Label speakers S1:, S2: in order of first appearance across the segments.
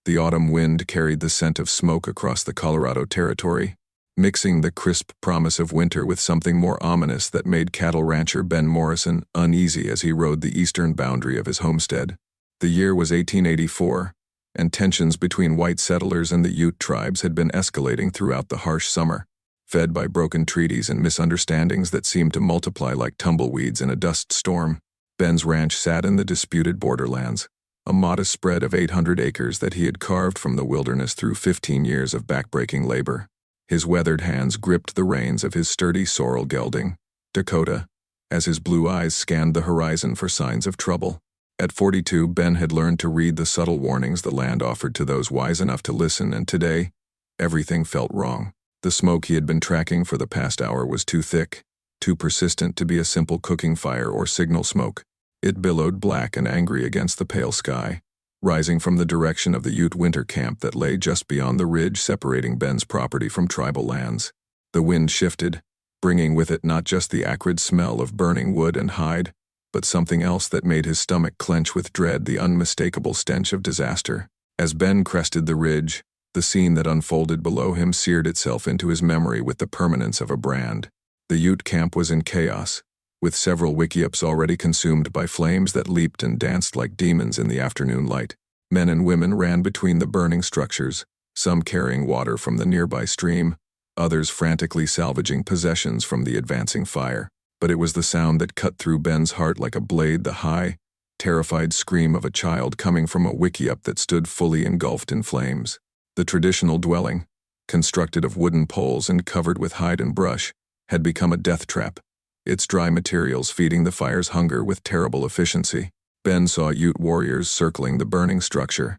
S1: The autumn wind carried the scent of smoke across the Colorado Territory, mixing the crisp promise of winter with something more ominous that made cattle rancher Ben Morrison uneasy as he rode the eastern boundary of his homestead. The year was 1884, and tensions between white settlers and the Ute tribes had been escalating throughout the harsh summer, fed by broken treaties and misunderstandings that seemed to multiply like tumbleweeds in a dust storm. Ben's ranch sat in the disputed borderlands, a modest spread of 800 acres that he had carved from the wilderness through 15 years of backbreaking labor. His weathered hands gripped the reins of his sturdy sorrel gelding, Dakota, as his blue eyes scanned the horizon for signs of trouble. At 42, Ben had learned to read the subtle warnings the land offered to those wise enough to listen, and today, everything felt wrong. The smoke he had been tracking for the past hour was too thick, too persistent to be a simple cooking fire or signal smoke. It billowed black and angry against the pale sky, rising from the direction of the Ute winter camp that lay just beyond the ridge separating Ben's property from tribal lands. The wind shifted, bringing with it not just the acrid smell of burning wood and hide, but something else that made his stomach clench with dread, the unmistakable stench of disaster. As Ben crested the ridge, the scene that unfolded below him seared itself into his memory with the permanence of a brand. The Ute camp was in chaos, with several wickiups already consumed by flames that leaped and danced like demons in the afternoon light. Men and women ran between the burning structures, some carrying water from the nearby stream, others frantically salvaging possessions from the advancing fire. But it was the sound that cut through Ben's heart like a blade, the high, terrified scream of a child coming from a wickiup that stood fully engulfed in flames. The traditional dwelling, constructed of wooden poles and covered with hide and brush, had become a death trap, its dry materials feeding the fire's hunger with terrible efficiency. Ben saw Ute warriors circling the burning structure,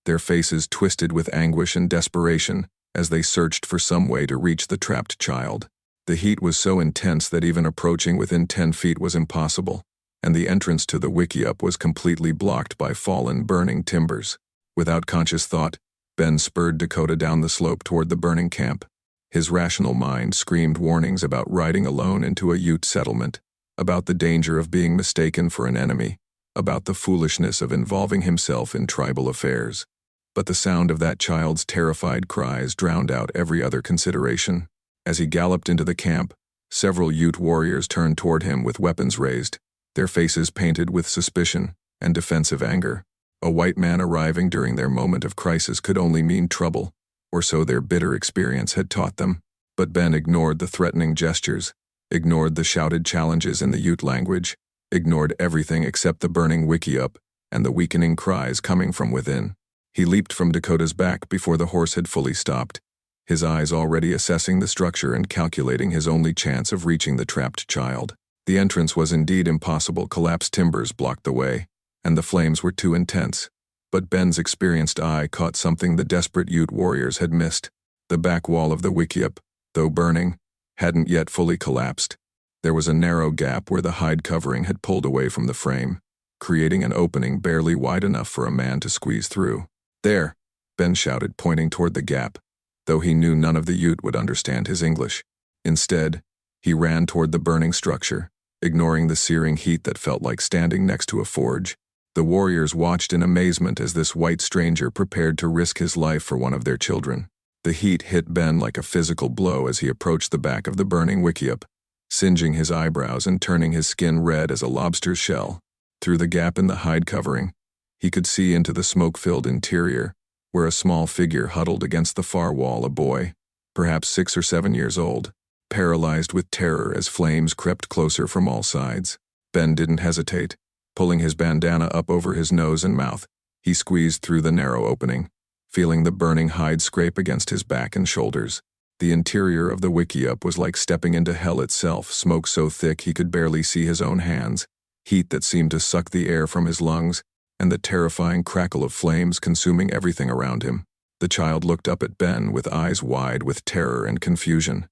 S1: their faces twisted with anguish and desperation as they searched for some way to reach the trapped child. The heat was so intense that even approaching within 10 feet was impossible, and the entrance to the wickiup was completely blocked by fallen, burning timbers. Without conscious thought, Ben spurred Dakota down the slope toward the burning camp. His rational mind screamed warnings about riding alone into a Ute settlement, about the danger of being mistaken for an enemy, about the foolishness of involving himself in tribal affairs. But the sound of that child's terrified cries drowned out every other consideration. As he galloped into the camp, several Ute warriors turned toward him with weapons raised, their faces painted with suspicion and defensive anger. A white man arriving during their moment of crisis could only mean trouble, or so their bitter experience had taught them. But Ben ignored the threatening gestures, ignored the shouted challenges in the Ute language, ignored everything except the burning wickiup and the weakening cries coming from within. He leaped from Dakota's back before the horse had fully stopped, his eyes already assessing the structure and calculating his only chance of reaching the trapped child. The entrance was indeed impossible. Collapsed timbers blocked the way, and the flames were too intense. But Ben's experienced eye caught something the desperate Ute warriors had missed. The back wall of the wickiup, though burning, hadn't yet fully collapsed. There was a narrow gap where the hide covering had pulled away from the frame, creating an opening barely wide enough for a man to squeeze through. "There!" Ben shouted, pointing toward the gap, though he knew none of the Ute would understand his English. Instead, he ran toward the burning structure, ignoring the searing heat that felt like standing next to a forge. The warriors watched in amazement as this white stranger prepared to risk his life for one of their children. The heat hit Ben like a physical blow as he approached the back of the burning wickiup, singeing his eyebrows and turning his skin red as a lobster's shell. Through the gap in the hide covering, he could see into the smoke-filled interior, where a small figure huddled against the far wall, a boy, perhaps 6 or 7 years old, paralyzed with terror as flames crept closer from all sides. Ben didn't hesitate. Pulling his bandana up over his nose and mouth, he squeezed through the narrow opening, feeling the burning hide scrape against his back and shoulders. The interior of the wickiup was like stepping into hell itself, smoke so thick he could barely see his own hands, heat that seemed to suck the air from his lungs, and the terrifying crackle of flames consuming everything around him. The child looked up at Ben with eyes wide with terror and confusion.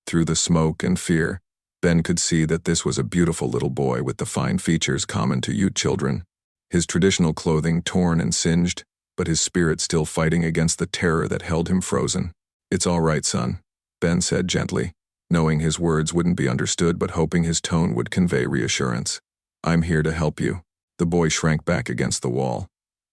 S1: Through the smoke and fear, Ben could see that this was a beautiful little boy with the fine features common to Ute children, his traditional clothing torn and singed, but his spirit still fighting against the terror that held him frozen. "It's all right, son," Ben said gently, knowing his words wouldn't be understood but hoping his tone would convey reassurance. "I'm here to help you." The boy shrank back against the wall,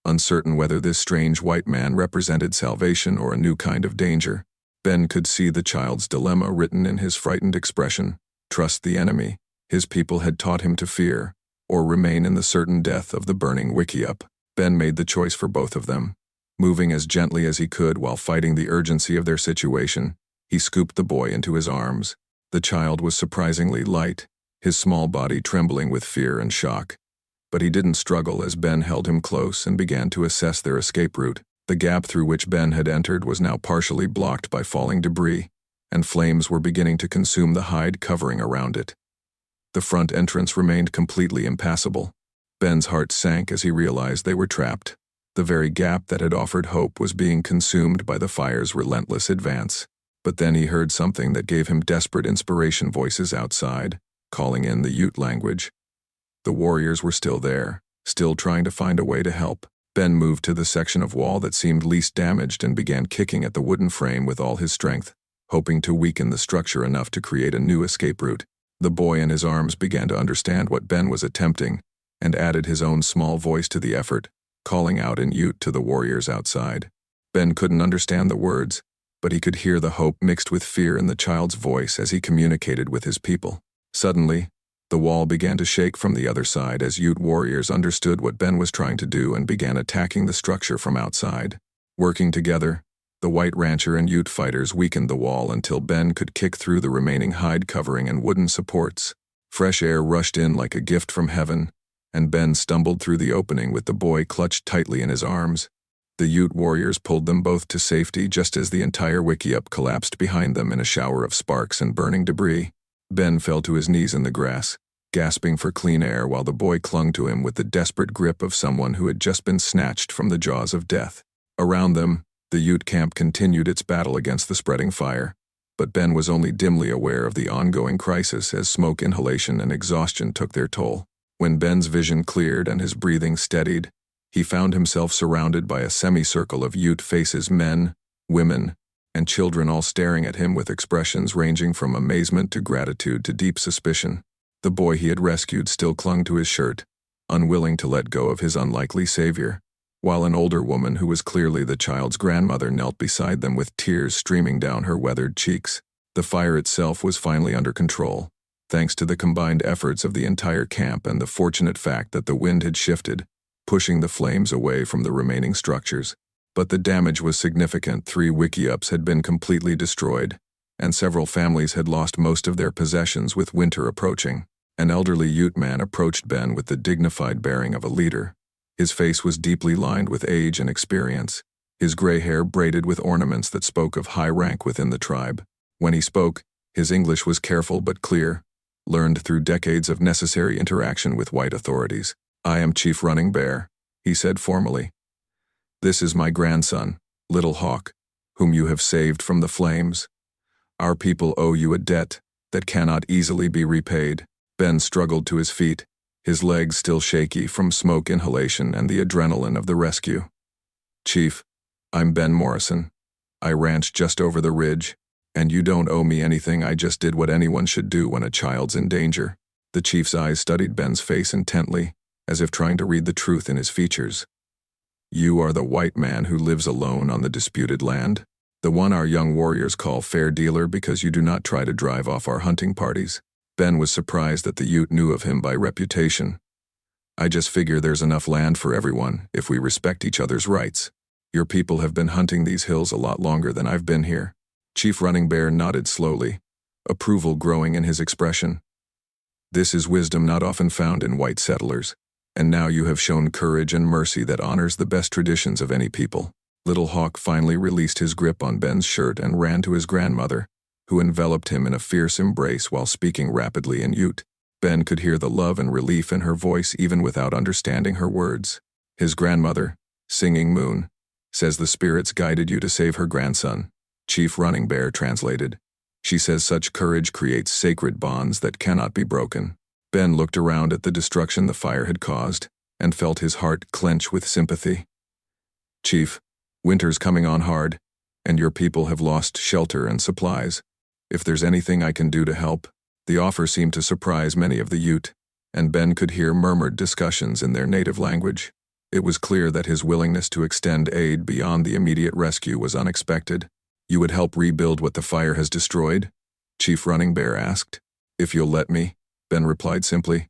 S1: uncertain whether this strange white man represented salvation or a new kind of danger. Ben could see the child's dilemma written in his frightened expression. Trust the enemy his people had taught him to fear, or remain in the certain death of the burning wickiup. Ben made the choice for both of them. Moving as gently as he could while fighting the urgency of their situation, he scooped the boy into his arms. The child was surprisingly light, his small body trembling with fear and shock. But he didn't struggle as Ben held him close and began to assess their escape route. The gap through which Ben had entered was now partially blocked by falling debris, and flames were beginning to consume the hide covering around it. The front entrance remained completely impassable. Ben's heart sank as he realized they were trapped. The very gap that had offered hope was being consumed by the fire's relentless advance. But then he heard something that gave him desperate inspiration, voices outside, calling in the Ute language. The warriors were still there, still trying to find a way to help. Ben moved to the section of wall that seemed least damaged and began kicking at the wooden frame with all his strength, hoping to weaken the structure enough to create a new escape route. The boy in his arms began to understand what Ben was attempting, and added his own small voice to the effort, calling out in Ute to the warriors outside. Ben couldn't understand the words, but he could hear the hope mixed with fear in the child's voice as he communicated with his people. Suddenly, the wall began to shake from the other side as Ute warriors understood what Ben was trying to do and began attacking the structure from outside. Working together, the white rancher and Ute fighters weakened the wall until Ben could kick through the remaining hide covering and wooden supports. Fresh air rushed in like a gift from heaven, and Ben stumbled through the opening with the boy clutched tightly in his arms. The Ute warriors pulled them both to safety just as the entire wickiup collapsed behind them in a shower of sparks and burning debris. Ben fell to his knees in the grass, gasping for clean air while the boy clung to him with the desperate grip of someone who had just been snatched from the jaws of death. Around them, the Ute camp continued its battle against the spreading fire, but Ben was only dimly aware of the ongoing crisis as smoke inhalation and exhaustion took their toll. When Ben's vision cleared and his breathing steadied, he found himself surrounded by a semicircle of Ute faces, men, women, and children, all staring at him with expressions ranging from amazement to gratitude to deep suspicion. The boy he had rescued still clung to his shirt, unwilling to let go of his unlikely savior, while an older woman who was clearly the child's grandmother knelt beside them with tears streaming down her weathered cheeks. The fire itself was finally under control, thanks to the combined efforts of the entire camp and the fortunate fact that the wind had shifted, pushing the flames away from the remaining structures. But the damage was significant. 3 wickiups had been completely destroyed, and several families had lost most of their possessions with winter approaching. An elderly Ute man approached Ben with the dignified bearing of a leader. His face was deeply lined with age and experience, his gray hair braided with ornaments that spoke of high rank within the tribe. When he spoke, his English was careful but clear, learned through decades of necessary interaction with white authorities. "I am Chief Running Bear," he said formally. "This is my grandson, Little Hawk, whom you have saved from the flames. Our people owe you a debt that cannot easily be repaid." Ben struggled to his feet, his legs still shaky from smoke inhalation and the adrenaline of the rescue. "Chief, I'm Ben Morrison. I ranch just over the ridge, and you don't owe me anything. I just did what anyone should do when a child's in danger." The chief's eyes studied Ben's face intently, as if trying to read the truth in his features. "You are the white man who lives alone on the disputed land, the one our young warriors call fair dealer because you do not try to drive off our hunting parties." Ben was surprised that the Ute knew of him by reputation. "I just figure there's enough land for everyone if we respect each other's rights. Your people have been hunting these hills a lot longer than I've been here." Chief Running Bear nodded slowly, approval growing in his expression. "This is wisdom not often found in white settlers, and now you have shown courage and mercy that honors the best traditions of any people." Little Hawk finally released his grip on Ben's shirt and ran to his grandmother, who enveloped him in a fierce embrace while speaking rapidly in Ute. Ben could hear the love and relief in her voice even without understanding her words. His grandmother, Singing Moon, says the spirits guided you to save her grandson. Chief Running Bear translated. She says such courage creates sacred bonds that cannot be broken. Ben looked around at the destruction the fire had caused and felt his heart clench with sympathy. "Chief, winter's coming on hard, and your people have lost shelter and supplies. If there's anything I can do to help." The offer seemed to surprise many of the Ute, and Ben could hear murmured discussions in their native language. It was clear that his willingness to extend aid beyond the immediate rescue was unexpected. "You would help rebuild what the fire has destroyed?" Chief Running Bear asked. "If you'll let me," Ben replied simply.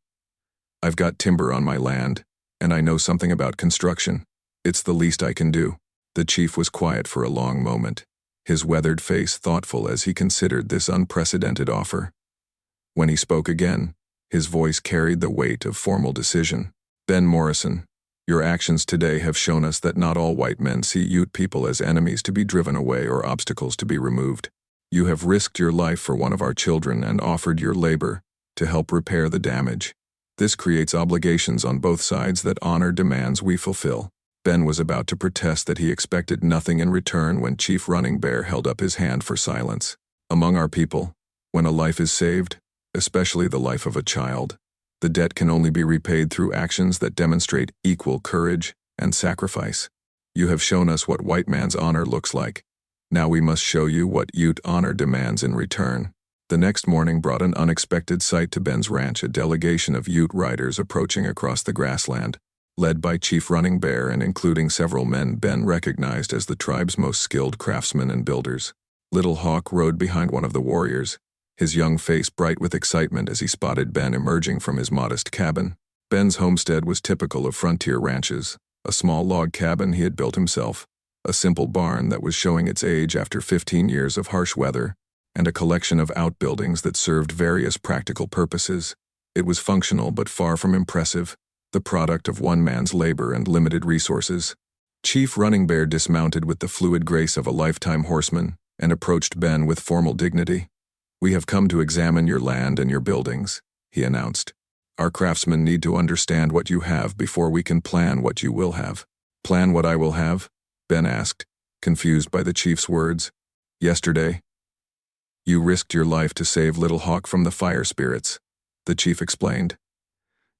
S1: "I've got timber on my land, and I know something about construction. It's the least I can do." The chief was quiet for a long moment, his weathered face thoughtful as he considered this unprecedented offer. When he spoke again, his voice carried the weight of formal decision. "Ben Morrison, your actions today have shown us that not all white men see Ute people as enemies to be driven away or obstacles to be removed. You have risked your life for one of our children and offered your labor to help repair the damage. This creates obligations on both sides that honor demands we fulfill." Ben was about to protest that he expected nothing in return when Chief Running Bear held up his hand for silence. "Among our people, when a life is saved, especially the life of a child, the debt can only be repaid through actions that demonstrate equal courage and sacrifice. You have shown us what white man's honor looks like. Now we must show you what Ute honor demands in return." The next morning brought an unexpected sight to Ben's ranch, a delegation of Ute riders approaching across the grassland, led by Chief Running Bear and including several men Ben recognized as the tribe's most skilled craftsmen and builders. Little Hawk rode behind one of the warriors, his young face bright with excitement as he spotted Ben emerging from his modest cabin. Ben's homestead was typical of frontier ranches, a small log cabin he had built himself, a simple barn that was showing its age after 15 years of harsh weather, and a collection of outbuildings that served various practical purposes. It was functional but far from impressive, the product of one man's labor and limited resources. Chief Running Bear dismounted with the fluid grace of a lifetime horseman and approached Ben with formal dignity. "We have come to examine your land and your buildings," he announced. "Our craftsmen need to understand what you have before we can plan what you will have." "Plan what I will have?" Ben asked, confused by the chief's words. "Yesterday, you risked your life to save Little Hawk from the fire spirits," the chief explained.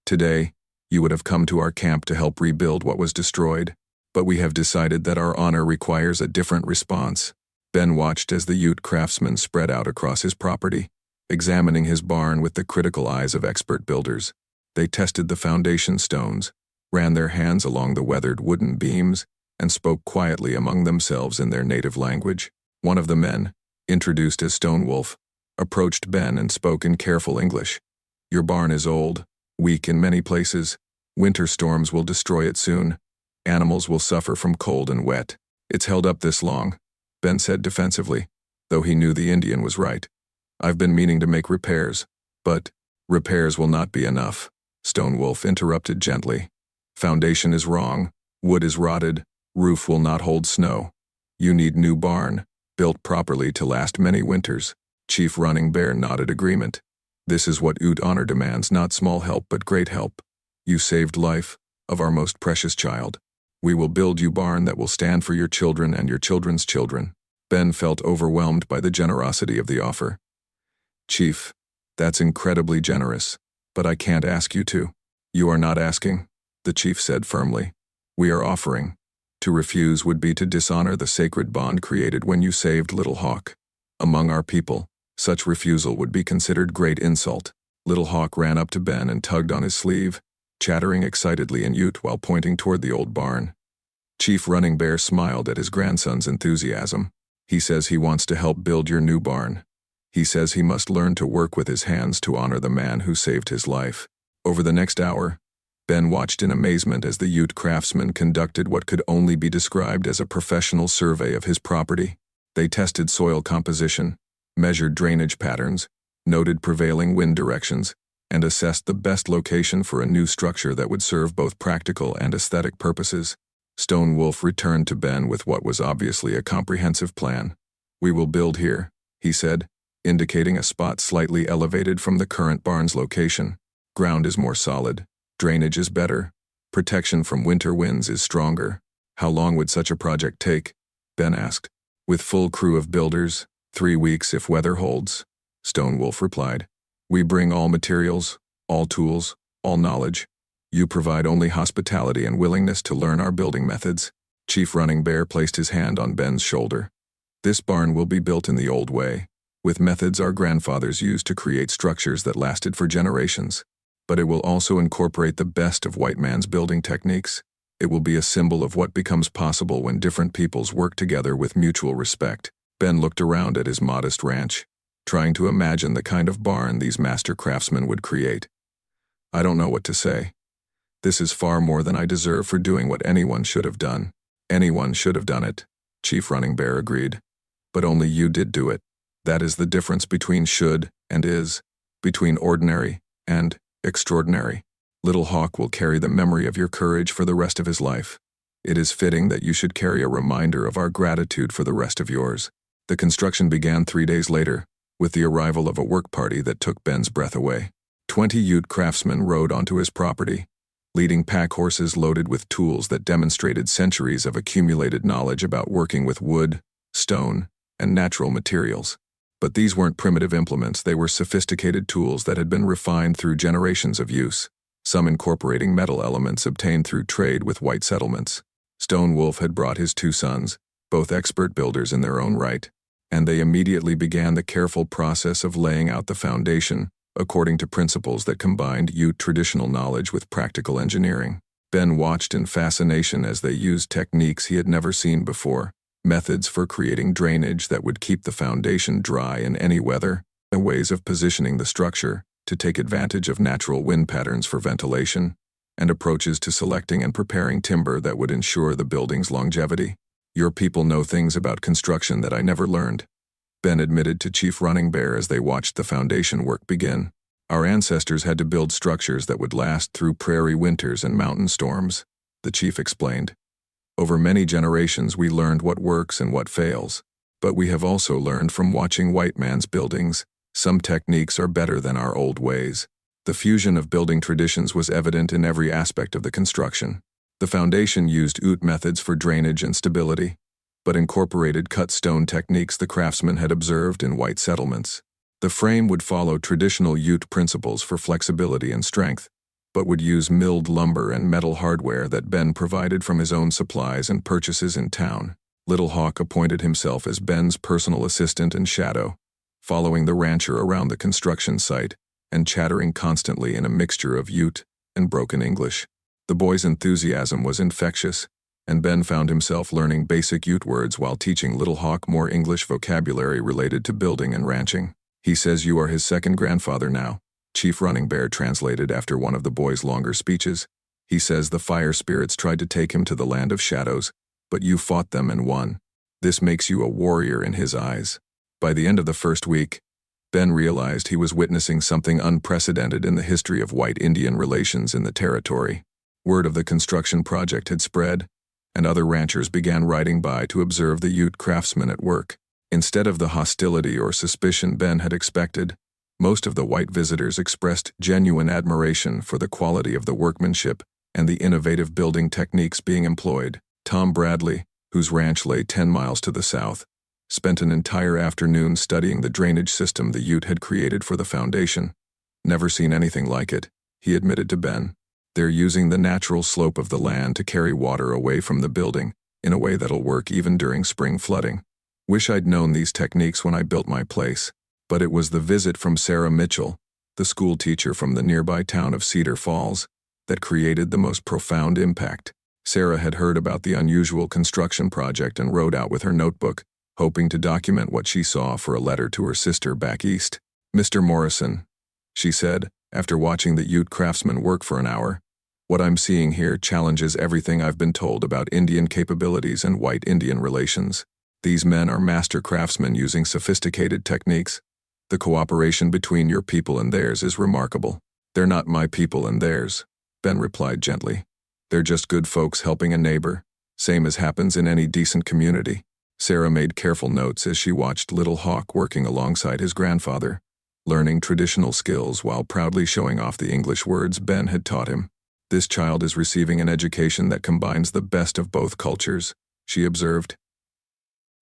S1: "Today, you would have come to our camp to help rebuild what was destroyed, but we have decided that our honor requires a different response." Ben watched as the Ute craftsmen spread out across his property, examining his barn with the critical eyes of expert builders. They tested the foundation stones, ran their hands along the weathered wooden beams, and spoke quietly among themselves in their native language. One of the men, introduced as Stone Wolf, approached Ben and spoke in careful English. "Your barn is old, weak in many places. Winter storms will destroy it soon. Animals will suffer from cold and wet. It's held up this long," Ben said defensively, though he knew the Indian was right. "I've been meaning to make repairs, but repairs will not be enough," Stone Wolf interrupted gently. "Foundation is wrong, wood is rotted, roof will not hold snow. You need new barn, built properly to last many winters." Chief Running Bear nodded agreement. "This is what Ute honor demands, not small help but great help. You saved life of our most precious child. We will build you barn that will stand for your children and your children's children." Ben felt overwhelmed by the generosity of the offer. "Chief, that's incredibly generous, but I can't ask you to." "You are not asking," the chief said firmly. "We are offering. To refuse would be to dishonor the sacred bond created when you saved Little Hawk. Among our people, such refusal would be considered great insult." Little Hawk ran up to Ben and tugged on his sleeve, chattering excitedly in Ute while pointing toward the old barn. Chief Running Bear smiled at his grandson's enthusiasm. "He says he wants to help build your new barn. He says he must learn to work with his hands to honor the man who saved his life." Over the next hour, Ben watched in amazement as the Ute craftsmen conducted what could only be described as a professional survey of his property. They tested soil composition, measured drainage patterns, noted prevailing wind directions, and assessed the best location for a new structure that would serve both practical and aesthetic purposes. Stone Wolf returned to Ben with what was obviously a comprehensive plan. "We will build here," he said, indicating a spot slightly elevated from the current barn's location. "Ground is more solid, drainage is better, protection from winter winds is stronger." "How long would such a project take?" Ben asked. "With full crew of builders, 3 weeks if weather holds," Stone Wolf replied. "We bring all materials, all tools, all knowledge. You provide only hospitality and willingness to learn our building methods." Chief Running Bear placed his hand on Ben's shoulder. "This barn will be built in the old way, with methods our grandfathers used to create structures that lasted for generations. But it will also incorporate the best of white man's building techniques. It will be a symbol of what becomes possible when different peoples work together with mutual respect. Ben looked around at his modest ranch, trying to imagine the kind of barn these master craftsmen would create. I don't know what to say. This is far more than I deserve for doing what anyone should have done. Anyone should have done it, Chief Running Bear agreed. But only you did do it. That is the difference between should and is, between ordinary and extraordinary. Little Hawk will carry the memory of your courage for the rest of his life. It is fitting that you should carry a reminder of our gratitude for the rest of yours. The construction began 3 days later, with the arrival of a work party that took Ben's breath away. 20 Ute craftsmen rode onto his property, leading pack horses loaded with tools that demonstrated centuries of accumulated knowledge about working with wood, stone, and natural materials. But these weren't primitive implements, they were sophisticated tools that had been refined through generations of use, some incorporating metal elements obtained through trade with white settlements. Stone Wolf had brought his 2 sons, both expert builders in their own right, and they immediately began the careful process of laying out the foundation, according to principles that combined Ute traditional knowledge with practical engineering. Ben watched in fascination as they used techniques he had never seen before, methods for creating drainage that would keep the foundation dry in any weather, and ways of positioning the structure to take advantage of natural wind patterns for ventilation, and approaches to selecting and preparing timber that would ensure the building's longevity. Your people know things about construction that I never learned, Ben admitted to Chief Running Bear as they watched the foundation work begin. Our ancestors had to build structures that would last through prairie winters and mountain storms, the chief explained. Over many generations we learned what works and what fails, but we have also learned from watching white man's buildings. Some techniques are better than our old ways. The fusion of building traditions was evident in every aspect of the construction. The foundation used Ute methods for drainage and stability, but incorporated cut stone techniques the craftsmen had observed in white settlements. The frame would follow traditional Ute principles for flexibility and strength, but would use milled lumber and metal hardware that Ben provided from his own supplies and purchases in town. Little Hawk appointed himself as Ben's personal assistant and shadow, following the rancher around the construction site and chattering constantly in a mixture of Ute and broken English. The boy's enthusiasm was infectious, and Ben found himself learning basic Ute words while teaching Little Hawk more English vocabulary related to building and ranching. He says you are his second grandfather now, Chief Running Bear translated after one of the boy's longer speeches. He says the fire spirits tried to take him to the land of shadows, but you fought them and won. This makes you a warrior in his eyes. By the end of the first week, Ben realized he was witnessing something unprecedented in the history of white Indian relations in the territory. Word of the construction project had spread, and other ranchers began riding by to observe the Ute craftsmen at work. Instead of the hostility or suspicion Ben had expected, most of the white visitors expressed genuine admiration for the quality of the workmanship and the innovative building techniques being employed. Tom Bradley, whose ranch lay 10 miles to the south, spent an entire afternoon studying the drainage system the Ute had created for the foundation. Never seen anything like it, he admitted to Ben. They're using the natural slope of the land to carry water away from the building in a way that'll work even during spring flooding. Wish I'd known these techniques when I built my place. But it was the visit from Sarah Mitchell, the school teacher from the nearby town of Cedar Falls, that created the most profound impact. Sarah had heard about the unusual construction project and wrote out with her notebook, hoping to document what she saw for a letter to her sister back east. Mr. Morrison, she said, after watching the Ute craftsmen work for an hour, what I'm seeing here challenges everything I've been told about Indian capabilities and white Indian relations. These men are master craftsmen using sophisticated techniques. The cooperation between your people and theirs is remarkable. They're not my people and theirs, Ben replied gently. They're just good folks helping a neighbor, same as happens in any decent community. Sarah made careful notes as she watched Little Hawk working alongside his grandfather, learning traditional skills while proudly showing off the English words Ben had taught him. This child is receiving an education that combines the best of both cultures, she observed.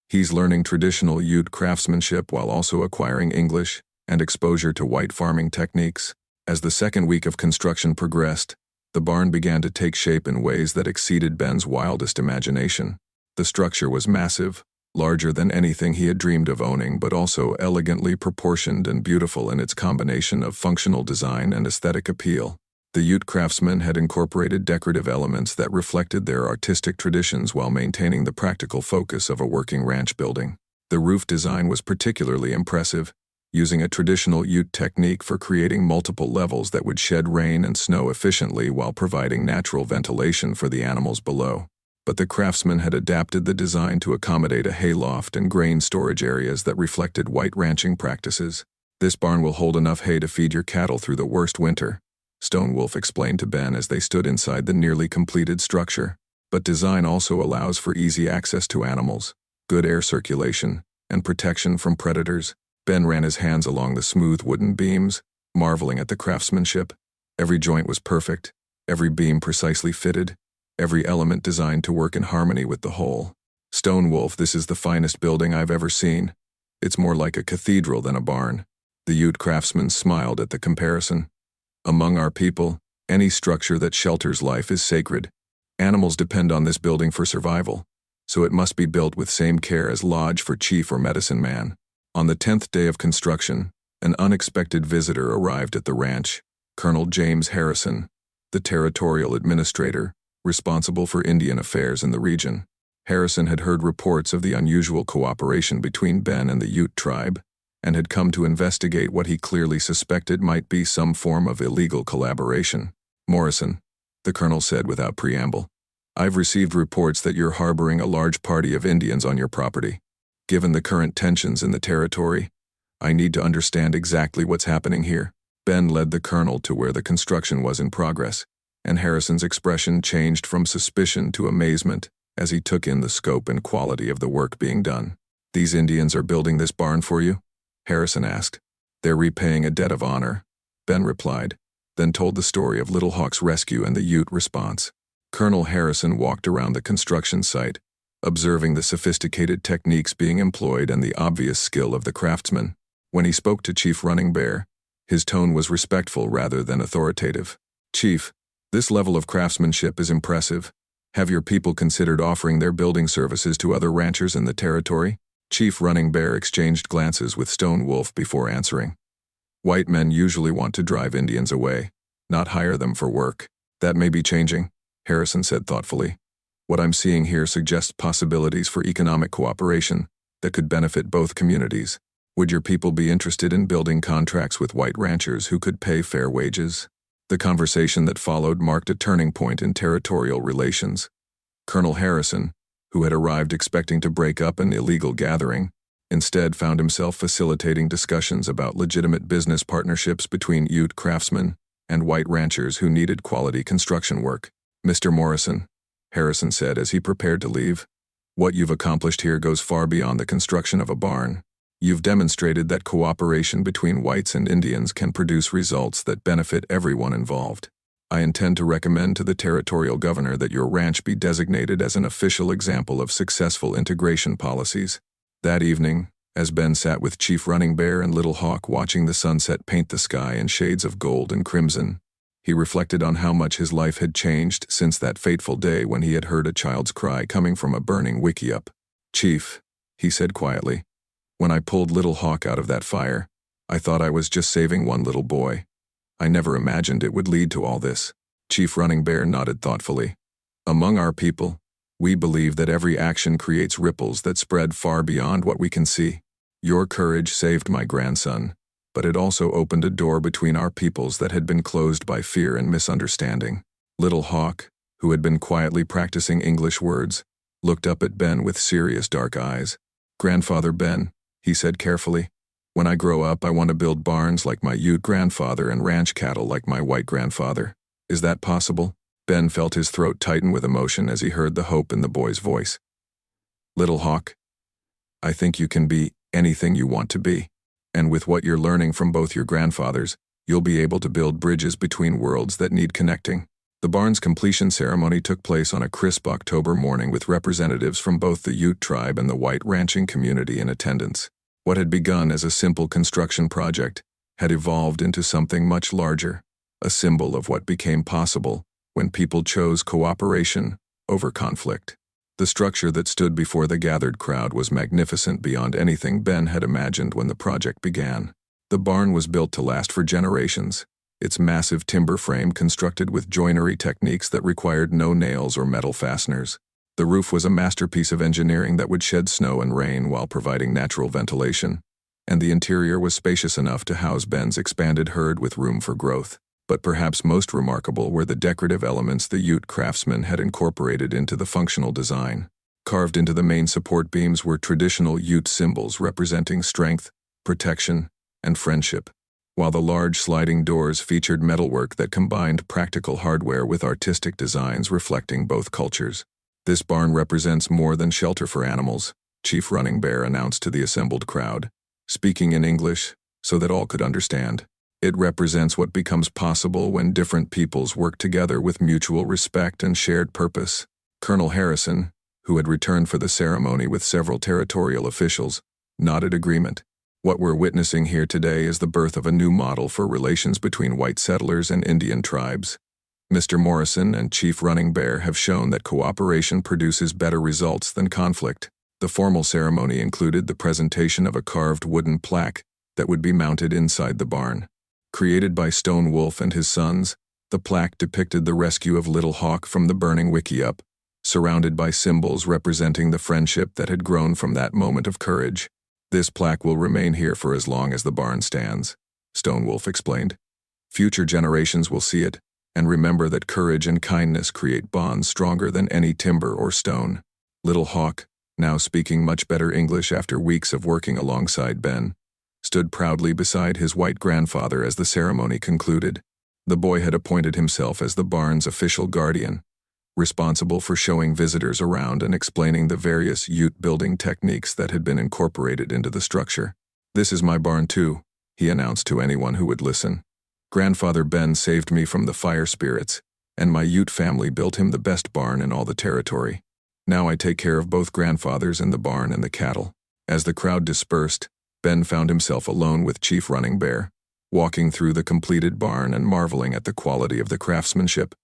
S1: He's learning traditional Ute craftsmanship while also acquiring English and exposure to white farming techniques. As the second week of construction progressed, the barn began to take shape in ways that exceeded Ben's wildest imagination. The structure was massive, larger than anything he had dreamed of owning, but also elegantly proportioned and beautiful in its combination of functional design and aesthetic appeal. The Ute craftsmen had incorporated decorative elements that reflected their artistic traditions while maintaining the practical focus of a working ranch building. The roof design was particularly impressive, using a traditional Ute technique for creating multiple levels that would shed rain and snow efficiently while providing natural ventilation for the animals below. But the craftsmen had adapted the design to accommodate a hayloft and grain storage areas that reflected white ranching practices. "This barn will hold enough hay to feed your cattle through the worst winter," Stone Wolf explained to Ben as they stood inside the nearly completed structure. "But design also allows for easy access to animals, good air circulation, and protection from predators." Ben ran his hands along the smooth wooden beams, marveling at the craftsmanship. Every joint was perfect, every beam precisely fitted, every element designed to work in harmony with the whole. "Stone Wolf, this is the finest building I've ever seen. It's more like a cathedral than a barn." The Ute craftsman smiled at the comparison. "Among our people, any structure that shelters life is sacred. Animals depend on this building for survival, so it must be built with same care as lodge for chief or medicine man." On the 10th day of construction, an unexpected visitor arrived at the ranch, Colonel James Harrison, the territorial administrator, responsible for Indian affairs in the region. Harrison had heard reports of the unusual cooperation between Ben and the Ute tribe, and had come to investigate what he clearly suspected might be some form of illegal collaboration. "Morrison," the colonel said without preamble, "I've received reports that you're harboring a large party of Indians on your property. Given the current tensions in the territory, I need to understand exactly what's happening here." Ben led the colonel to where the construction was in progress, and Harrison's expression changed from suspicion to amazement as he took in the scope and quality of the work being done. "These Indians are building this barn for you?" Harrison asked. "They're repaying a debt of honor," Ben replied, then told the story of Little Hawk's rescue and the Ute response. Colonel Harrison walked around the construction site, observing the sophisticated techniques being employed and the obvious skill of the craftsmen. When he spoke to Chief Running Bear, his tone was respectful rather than authoritative. "Chief, this level of craftsmanship is impressive. Have your people considered offering their building services to other ranchers in the territory?" Chief Running Bear exchanged glances with Stone Wolf before answering. "White men usually want to drive Indians away, not hire them for work. That may be changing," Harrison said thoughtfully. "What I'm seeing here suggests possibilities for economic cooperation that could benefit both communities. Would your people be interested in building contracts with white ranchers who could pay fair wages?" The conversation that followed marked a turning point in territorial relations. Colonel Harrison, who had arrived expecting to break up an illegal gathering, instead found himself facilitating discussions about legitimate business partnerships between Ute craftsmen and white ranchers who needed quality construction work. "Mr. Morrison," Harrison said as he prepared to leave, "what you've accomplished here goes far beyond the construction of a barn. You've demonstrated that cooperation between whites and Indians can produce results that benefit everyone involved. I intend to recommend to the territorial governor that your ranch be designated as an official example of successful integration policies." That evening, as Ben sat with Chief Running Bear and Little Hawk watching the sunset paint the sky in shades of gold and crimson, he reflected on how much his life had changed since that fateful day when he had heard a child's cry coming from a burning wickiup. "Chief," he said quietly, "when I pulled Little Hawk out of that fire, I thought I was just saving one little boy. I never imagined it would lead to all this." Chief Running Bear nodded thoughtfully. "Among our people, we believe that every action creates ripples that spread far beyond what we can see. Your courage saved my grandson, but it also opened a door between our peoples that had been closed by fear and misunderstanding." Little Hawk, who had been quietly practicing English words, looked up at Ben with serious dark eyes. "Grandfather Ben," he said carefully, "when I grow up I want to build barns like my Ute grandfather and ranch cattle like my white grandfather. Is that possible?" Ben felt his throat tighten with emotion as he heard the hope in the boy's voice. "Little Hawk, I think you can be anything you want to be. And with what you're learning from both your grandfathers, you'll be able to build bridges between worlds that need connecting." The barn's completion ceremony took place on a crisp October morning with representatives from both the Ute tribe and the white ranching community in attendance. What had begun as a simple construction project had evolved into something much larger, a symbol of what became possible when people chose cooperation over conflict. The structure that stood before the gathered crowd was magnificent beyond anything Ben had imagined when the project began. The barn was built to last for generations, its massive timber frame constructed with joinery techniques that required no nails or metal fasteners. The roof was a masterpiece of engineering that would shed snow and rain while providing natural ventilation, and the interior was spacious enough to house Ben's expanded herd with room for growth. But perhaps most remarkable were the decorative elements the Ute craftsmen had incorporated into the functional design. Carved into the main support beams were traditional Ute symbols representing strength, protection, and friendship, while the large sliding doors featured metalwork that combined practical hardware with artistic designs reflecting both cultures. "This barn represents more than shelter for animals," Chief Running Bear announced to the assembled crowd, speaking in English so that all could understand. "It represents what becomes possible when different peoples work together with mutual respect and shared purpose." Colonel Harrison, who had returned for the ceremony with several territorial officials, nodded agreement. "What we're witnessing here today is the birth of a new model for relations between white settlers and Indian tribes. Mr. Morrison and Chief Running Bear have shown that cooperation produces better results than conflict." The formal ceremony included the presentation of a carved wooden plaque that would be mounted inside the barn. Created by Stone Wolf and his sons, the plaque depicted the rescue of Little Hawk from the burning wickiup, surrounded by symbols representing the friendship that had grown from that moment of courage. "This plaque will remain here for as long as the barn stands," Stone Wolf explained. "Future generations will see it, and remember that courage and kindness create bonds stronger than any timber or stone." Little Hawk, now speaking much better English after weeks of working alongside Ben, stood proudly beside his white grandfather as the ceremony concluded. The boy had appointed himself as the barn's official guardian, responsible for showing visitors around and explaining the various Ute building techniques that had been incorporated into the structure. "This is my barn too," he announced to anyone who would listen. "Grandfather Ben saved me from the fire spirits, and my Ute family built him the best barn in all the territory. Now I take care of both grandfathers and the barn and the cattle." As the crowd dispersed, Ben found himself alone with Chief Running Bear, walking through the completed barn and marveling at the quality of the craftsmanship.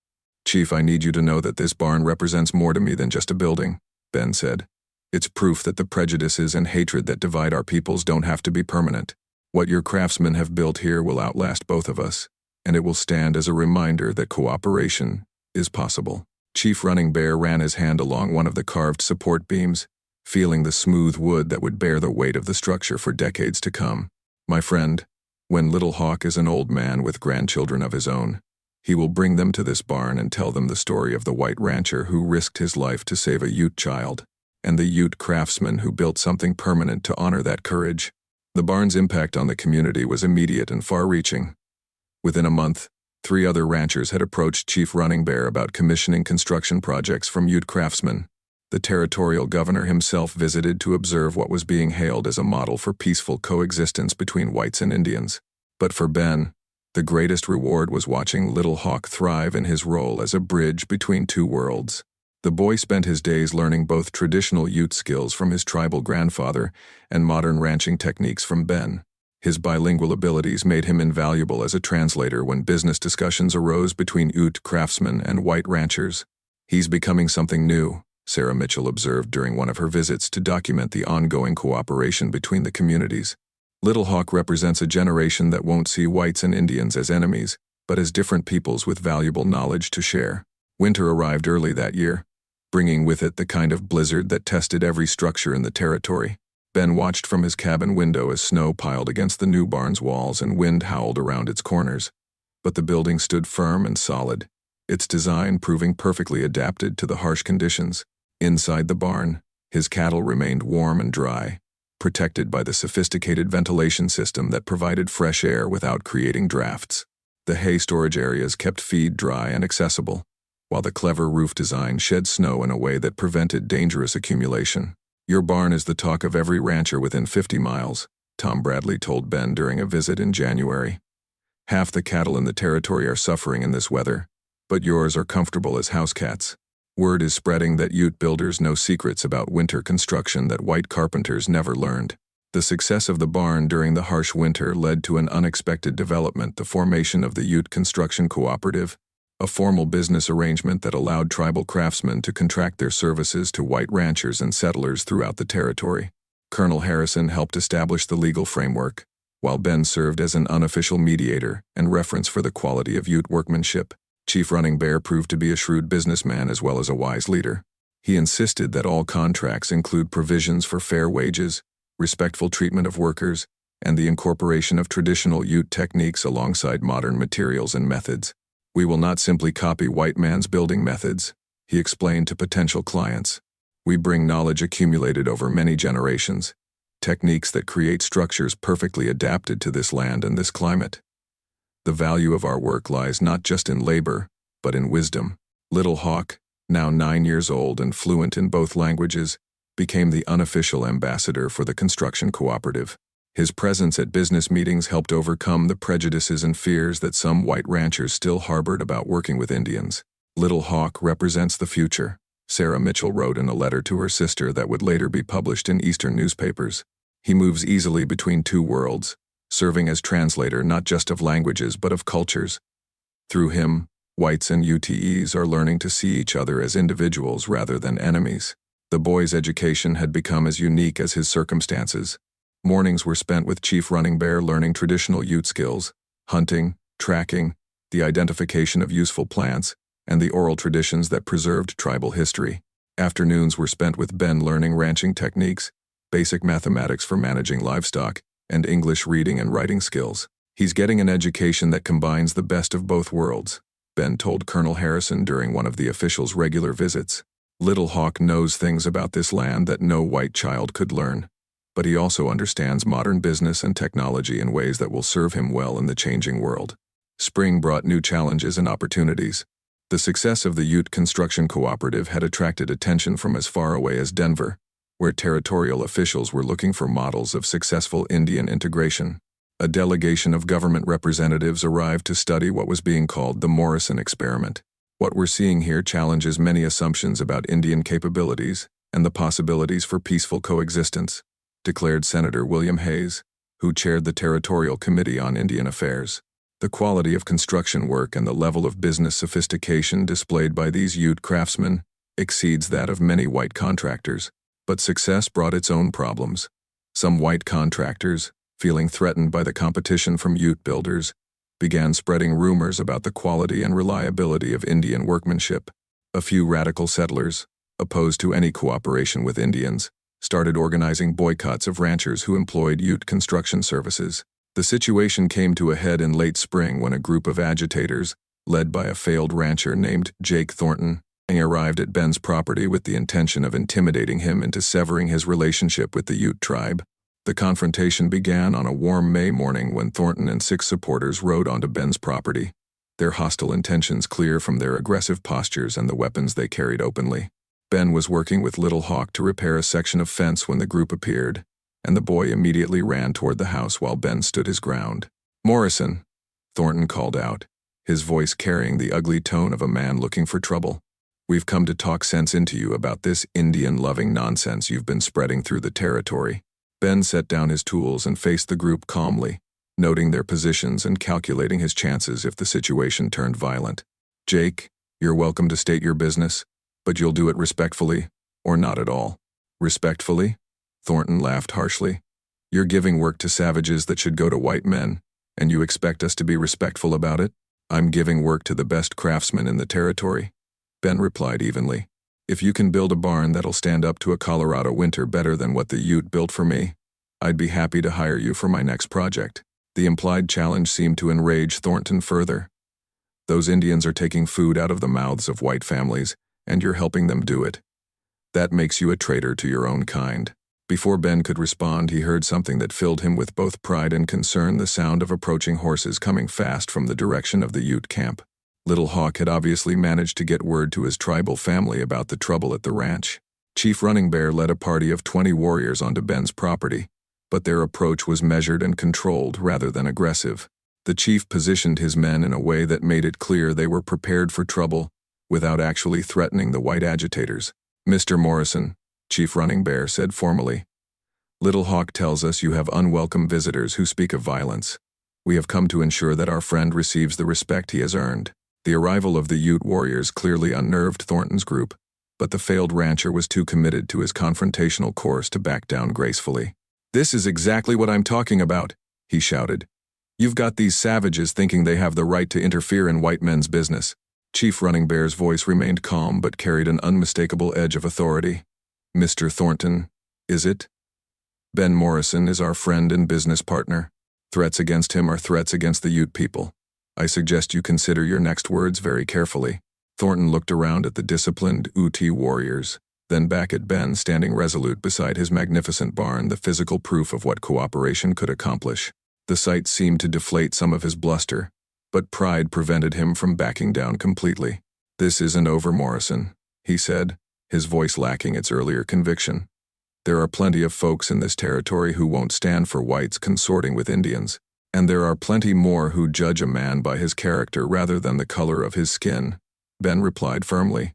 S1: "Chief, I need you to know that this barn represents more to me than just a building," Ben said. "It's proof that the prejudices and hatred that divide our peoples don't have to be permanent. What your craftsmen have built here will outlast both of us, and it will stand as a reminder that cooperation is possible." Chief Running Bear ran his hand along one of the carved support beams, feeling the smooth wood that would bear the weight of the structure for decades to come. "My friend, when Little Hawk is an old man with grandchildren of his own, he will bring them to this barn and tell them the story of the white rancher who risked his life to save a Ute child, and the Ute craftsman who built something permanent to honor that courage." The barn's impact on the community was immediate and far-reaching. Within a month, 3 other ranchers had approached Chief Running Bear about commissioning construction projects from Ute craftsmen. The territorial governor himself visited to observe what was being hailed as a model for peaceful coexistence between whites and Indians. But for Ben, the greatest reward was watching Little Hawk thrive in his role as a bridge between two worlds. The boy spent his days learning both traditional Ute skills from his tribal grandfather and modern ranching techniques from Ben. His bilingual abilities made him invaluable as a translator when business discussions arose between Ute craftsmen and white ranchers. "He's becoming something new," Sarah Mitchell observed during one of her visits to document the ongoing cooperation between the communities. "Little Hawk represents a generation that won't see whites and Indians as enemies, but as different peoples with valuable knowledge to share." Winter arrived early that year, bringing with it the kind of blizzard that tested every structure in the territory. Ben watched from his cabin window as snow piled against the new barn's walls and wind howled around its corners. But the building stood firm and solid, its design proving perfectly adapted to the harsh conditions. Inside the barn, his cattle remained warm and dry, protected by the sophisticated ventilation system that provided fresh air without creating drafts. The hay storage areas kept feed dry and accessible, while the clever roof design shed snow in a way that prevented dangerous accumulation. "Your barn is the talk of every rancher within 50 miles, Tom Bradley told Ben during a visit in January. "Half the cattle in the territory are suffering in this weather, but yours are comfortable as house cats." Word is spreading that Ute builders know secrets about winter construction that white carpenters never learned. The success of the barn during the harsh winter led to an unexpected development: the formation of the Ute Construction Cooperative, a formal business arrangement that allowed tribal craftsmen to contract their services to white ranchers and settlers throughout the territory. Colonel Harrison helped establish the legal framework, while Ben served as an unofficial mediator and reference for the quality of Ute workmanship. Chief Running Bear proved to be a shrewd businessman as well as a wise leader. He insisted that all contracts include provisions for fair wages, respectful treatment of workers, and the incorporation of traditional Ute techniques alongside modern materials and methods. "We will not simply copy white man's building methods," he explained to potential clients. "We bring knowledge accumulated over many generations, techniques that create structures perfectly adapted to this land and this climate. The value of our work lies not just in labor, but in wisdom." Little Hawk, now 9 years old and fluent in both languages, became the unofficial ambassador for the construction cooperative. His presence at business meetings helped overcome the prejudices and fears that some white ranchers still harbored about working with Indians. "Little Hawk represents the future," Sarah Mitchell wrote in a letter to her sister that would later be published in Eastern newspapers. "He moves easily between two worlds, serving as translator not just of languages but of cultures. Through him, whites and UTEs are learning to see each other as individuals rather than enemies." The boy's education had become as unique as his circumstances. Mornings were spent with Chief Running Bear learning traditional Ute skills, hunting, tracking, the identification of useful plants, and the oral traditions that preserved tribal history. Afternoons were spent with Ben learning ranching techniques, basic mathematics for managing livestock, and English reading and writing skills. "He's getting an education that combines the best of both worlds," Ben told Colonel Harrison during one of the officials' regular visits. "Little Hawk knows things about this land that no white child could learn, but he also understands modern business and technology in ways that will serve him well in the changing world." Spring brought new challenges and opportunities. The success of the Ute Construction Cooperative had attracted attention from as far away as Denver, where territorial officials were looking for models of successful Indian integration. A delegation of government representatives arrived to study what was being called the Morrison experiment. "What we're seeing here challenges many assumptions about Indian capabilities and the possibilities for peaceful coexistence," declared Senator William Hayes, who chaired the Territorial Committee on Indian Affairs. "The quality of construction work and the level of business sophistication displayed by these Ute craftsmen exceeds that of many white contractors, but success brought its own problems. Some white contractors, feeling threatened by the competition from Ute builders, began spreading rumors about the quality and reliability of Indian workmanship. A few radical settlers, opposed to any cooperation with Indians, started organizing boycotts of ranchers who employed Ute construction services. The situation came to a head in late spring when a group of agitators, led by a failed rancher named Jake Thornton, arrived at Ben's property with the intention of intimidating him into severing his relationship with the Ute tribe. The confrontation began on a warm May morning when Thornton and 6 supporters rode onto Ben's property, their hostile intentions clear from their aggressive postures and the weapons they carried openly. Ben was working with Little Hawk to repair a section of fence when the group appeared, and the boy immediately ran toward the house while Ben stood his ground. "Morrison," Thornton called out, his voice carrying the ugly tone of a man looking for trouble. "We've come to talk sense into you about this Indian-loving nonsense you've been spreading through the territory." Ben set down his tools and faced the group calmly, noting their positions and calculating his chances if the situation turned violent. "Jake, you're welcome to state your business, but you'll do it respectfully, or not at all." "Respectfully?" Thornton laughed harshly. "You're giving work to savages that should go to white men, and you expect us to be respectful about it?" "I'm giving work to the best craftsmen in the territory," Ben replied evenly. "If you can build a barn that'll stand up to a Colorado winter better than what the Ute built for me, I'd be happy to hire you for my next project." The implied challenge seemed to enrage Thornton further. "Those Indians are taking food out of the mouths of white families, and you're helping them do it. That makes you a traitor to your own kind." Before Ben could respond, he heard something that filled him with both pride and concern, the sound of approaching horses coming fast from the direction of the Ute camp. Little Hawk had obviously managed to get word to his tribal family about the trouble at the ranch. Chief Running Bear led a party of 20 warriors onto Ben's property, but their approach was measured and controlled rather than aggressive. The chief positioned his men in a way that made it clear they were prepared for trouble without actually threatening the white agitators. "Mr. Morrison," Chief Running Bear said formally, "Little Hawk tells us you have unwelcome visitors who speak of violence. We have come to ensure that our friend receives the respect he has earned." The arrival of the Ute warriors clearly unnerved Thornton's group, but the failed rancher was too committed to his confrontational course to back down gracefully. "This is exactly what I'm talking about," he shouted. "You've got these savages thinking they have the right to interfere in white men's business." Chief Running Bear's voice remained calm but carried an unmistakable edge of authority. "Mr. Thornton, is it? Ben Morrison is our friend and business partner. Threats against him are threats against the Ute people. I suggest you consider your next words very carefully." Thornton looked around at the disciplined Ute warriors, then back at Ben standing resolute beside his magnificent barn, the physical proof of what cooperation could accomplish. The sight seemed to deflate some of his bluster, but pride prevented him from backing down completely. "This isn't over, Morrison," he said, his voice lacking its earlier conviction. "There are plenty of folks in this territory who won't stand for whites consorting with Indians, and there are plenty more who judge a man by his character rather than the color of his skin," Ben replied firmly.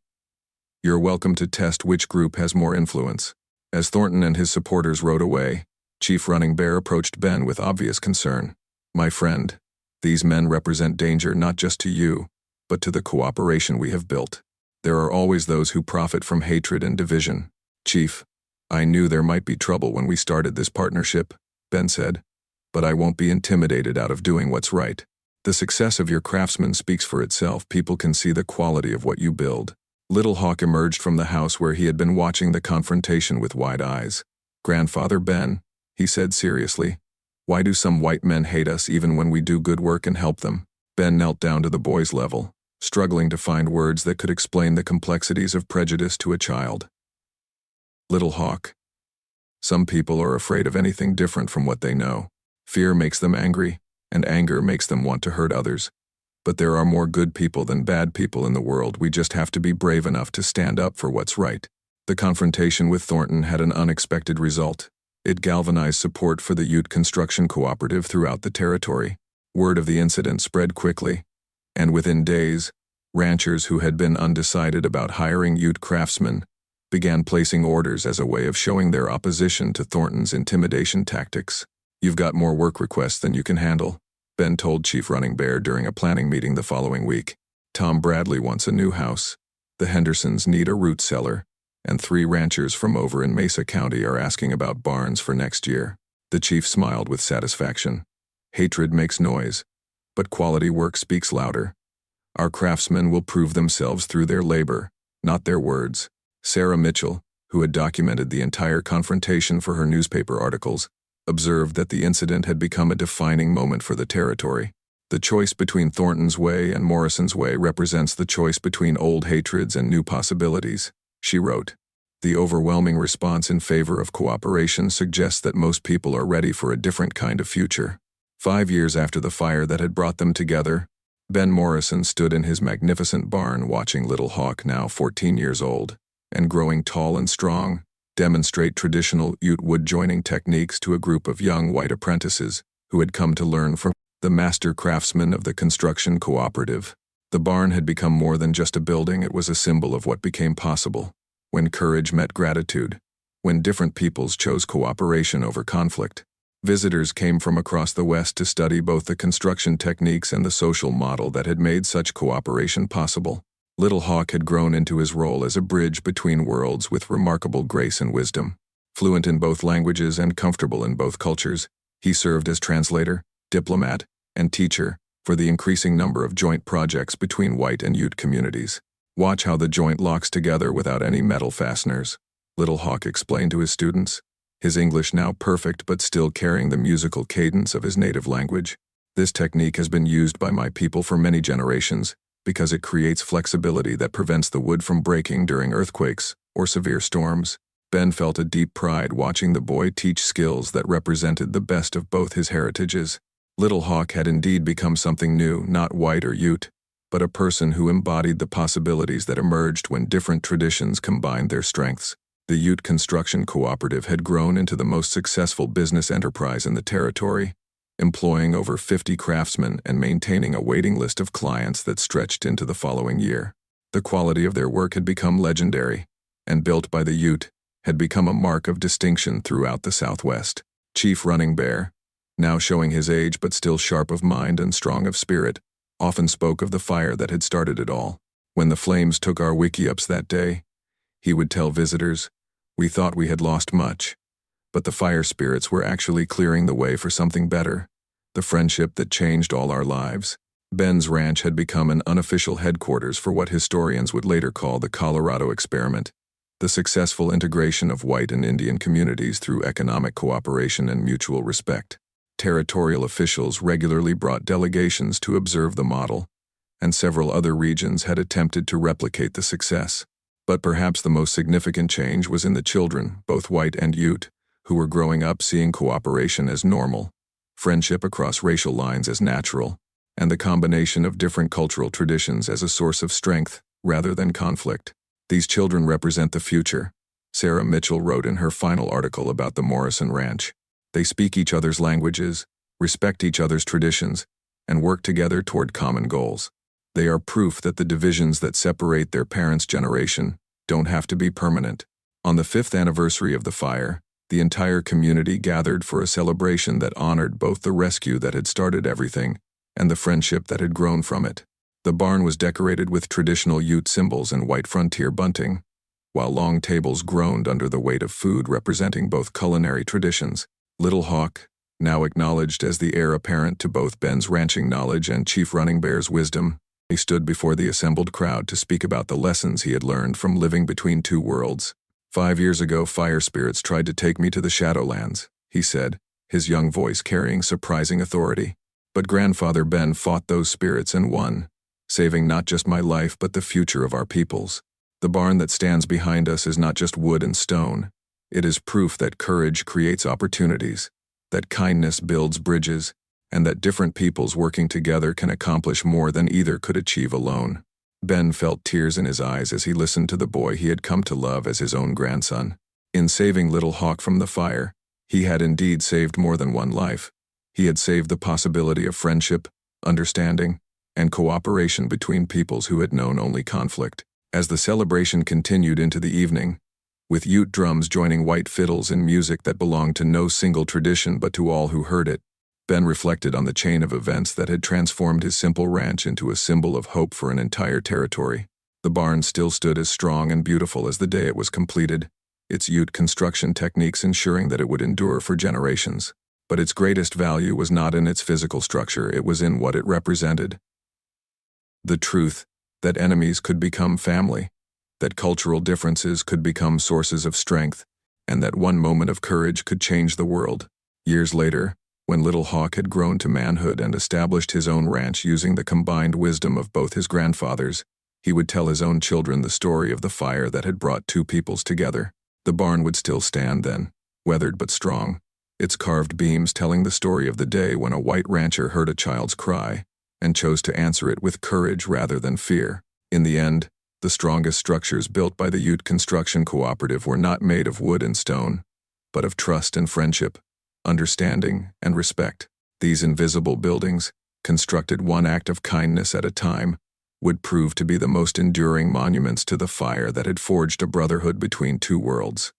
S1: "You're welcome to test which group has more influence." As Thornton and his supporters rode away, Chief Running Bear approached Ben with obvious concern. "My friend, these men represent danger not just to you, but to the cooperation we have built. There are always those who profit from hatred and division." "Chief, I knew there might be trouble when we started this partnership," Ben said, "but I won't be intimidated out of doing what's right. The success of your craftsmen speaks for itself. People can see the quality of what you build." Little Hawk emerged from the house where he had been watching the confrontation with wide eyes. "Grandfather Ben," he said seriously, "why do some white men hate us even when we do good work and help them?" Ben knelt down to the boy's level, struggling to find words that could explain the complexities of prejudice to a child. "Little Hawk, some people are afraid of anything different from what they know. Fear makes them angry, and anger makes them want to hurt others. But there are more good people than bad people in the world. We just have to be brave enough to stand up for what's right." The confrontation with Thornton had an unexpected result. It galvanized support for the Ute Construction Cooperative throughout the territory. Word of the incident spread quickly, and within days, ranchers who had been undecided about hiring Ute craftsmen began placing orders as a way of showing their opposition to Thornton's intimidation tactics. "You've got more work requests than you can handle," Ben told Chief Running Bear during a planning meeting the following week. "Tom Bradley wants a new house. The Hendersons need a root cellar, and 3 ranchers from over in Mesa County are asking about barns for next year." The chief smiled with satisfaction. "Hatred makes noise, but quality work speaks louder. Our craftsmen will prove themselves through their labor, not their words." Sarah Mitchell, who had documented the entire confrontation for her newspaper articles, observed that the incident had become a defining moment for the territory. "The choice between Thornton's way and Morrison's way represents the choice between old hatreds and new possibilities," she wrote. "The overwhelming response in favor of cooperation suggests that most people are ready for a different kind of future." 5 years after the fire that had brought them together, Ben Morrison stood in his magnificent barn watching Little Hawk, now 14 years old, and growing tall and strong, demonstrate traditional Ute wood joining techniques to a group of young white apprentices who had come to learn from the master craftsmen of the construction cooperative. The barn had become more than just a building. It was a symbol of what became possible when courage met gratitude, when different peoples chose cooperation over conflict. Visitors came from across the West to study both the construction techniques and the social model that had made such cooperation possible. Little Hawk had grown into his role as a bridge between worlds with remarkable grace and wisdom. Fluent in both languages and comfortable in both cultures, he served as translator, diplomat, and teacher for the increasing number of joint projects between white and Ute communities. "Watch how the joint locks together without any metal fasteners," Little Hawk explained to his students, his English now perfect but still carrying the musical cadence of his native language. "This technique has been used by my people for many generations because it creates flexibility that prevents the wood from breaking during earthquakes or severe storms." Ben felt a deep pride watching the boy teach skills that represented the best of both his heritages. Little Hawk had indeed become something new, not white or Ute, but a person who embodied the possibilities that emerged when different traditions combined their strengths. The Ute Construction Cooperative had grown into the most successful business enterprise in the territory, employing over 50 craftsmen and maintaining a waiting list of clients that stretched into the following year. The quality of their work had become legendary, and built by the Ute, had become a mark of distinction throughout the Southwest. Chief Running Bear, now showing his age but still sharp of mind and strong of spirit, often spoke of the fire that had started it all. When the flames took our wickiups that day, he would tell visitors, "We thought we had lost much, but the fire spirits were actually clearing the way for something better." the friendship that changed all our lives. Ben's ranch had become an unofficial headquarters for what historians would later call the Colorado Experiment, the successful integration of white and Indian communities through economic cooperation and mutual respect. Territorial officials regularly brought delegations to observe the model, and several other regions had attempted to replicate the success. But perhaps the most significant change was in the children, both white and Ute, who were growing up seeing cooperation as normal, friendship across racial lines as natural, and the combination of different cultural traditions as a source of strength rather than conflict. These children represent the future, Sarah Mitchell wrote in her final article about the Morrison Ranch. They speak each other's languages, respect each other's traditions, and work together toward common goals. They are proof that the divisions that separate their parents' generation don't have to be permanent. On the 5th anniversary of the fire, the entire community gathered for a celebration that honored both the rescue that had started everything and the friendship that had grown from it. The barn was decorated with traditional Ute symbols and white frontier bunting, while long tables groaned under the weight of food representing both culinary traditions. Little Hawk, now acknowledged as the heir apparent to both Ben's ranching knowledge and Chief Running Bear's wisdom, he stood before the assembled crowd to speak about the lessons he had learned from living between two worlds. 5 years ago, fire spirits tried to take me to the Shadowlands, he said, his young voice carrying surprising authority. But Grandfather Ben fought those spirits and won, saving not just my life but the future of our peoples. The barn that stands behind us is not just wood and stone. It is proof that courage creates opportunities, that kindness builds bridges, and that different peoples working together can accomplish more than either could achieve alone. Ben felt tears in his eyes as he listened to the boy he had come to love as his own grandson. In saving Little Hawk from the fire, he had indeed saved more than one life. He had saved the possibility of friendship, understanding, and cooperation between peoples who had known only conflict. As the celebration continued into the evening, with Ute drums joining white fiddles in music that belonged to no single tradition but to all who heard it, Ben reflected on the chain of events that had transformed his simple ranch into a symbol of hope for an entire territory. The barn still stood as strong and beautiful as the day it was completed, its Ute construction techniques ensuring that it would endure for generations. But its greatest value was not in its physical structure, it was in what it represented. The truth that enemies could become family, that cultural differences could become sources of strength, and that one moment of courage could change the world. Years later, when Little Hawk had grown to manhood and established his own ranch using the combined wisdom of both his grandfathers, he would tell his own children the story of the fire that had brought two peoples together. The barn would still stand then, weathered but strong, its carved beams telling the story of the day when a white rancher heard a child's cry and chose to answer it with courage rather than fear. In the end, the strongest structures built by the Ute Construction Cooperative were not made of wood and stone, but of trust and friendship, understanding and respect. These invisible buildings, constructed one act of kindness at a time, would prove to be the most enduring monuments to the fire that had forged a brotherhood between two worlds.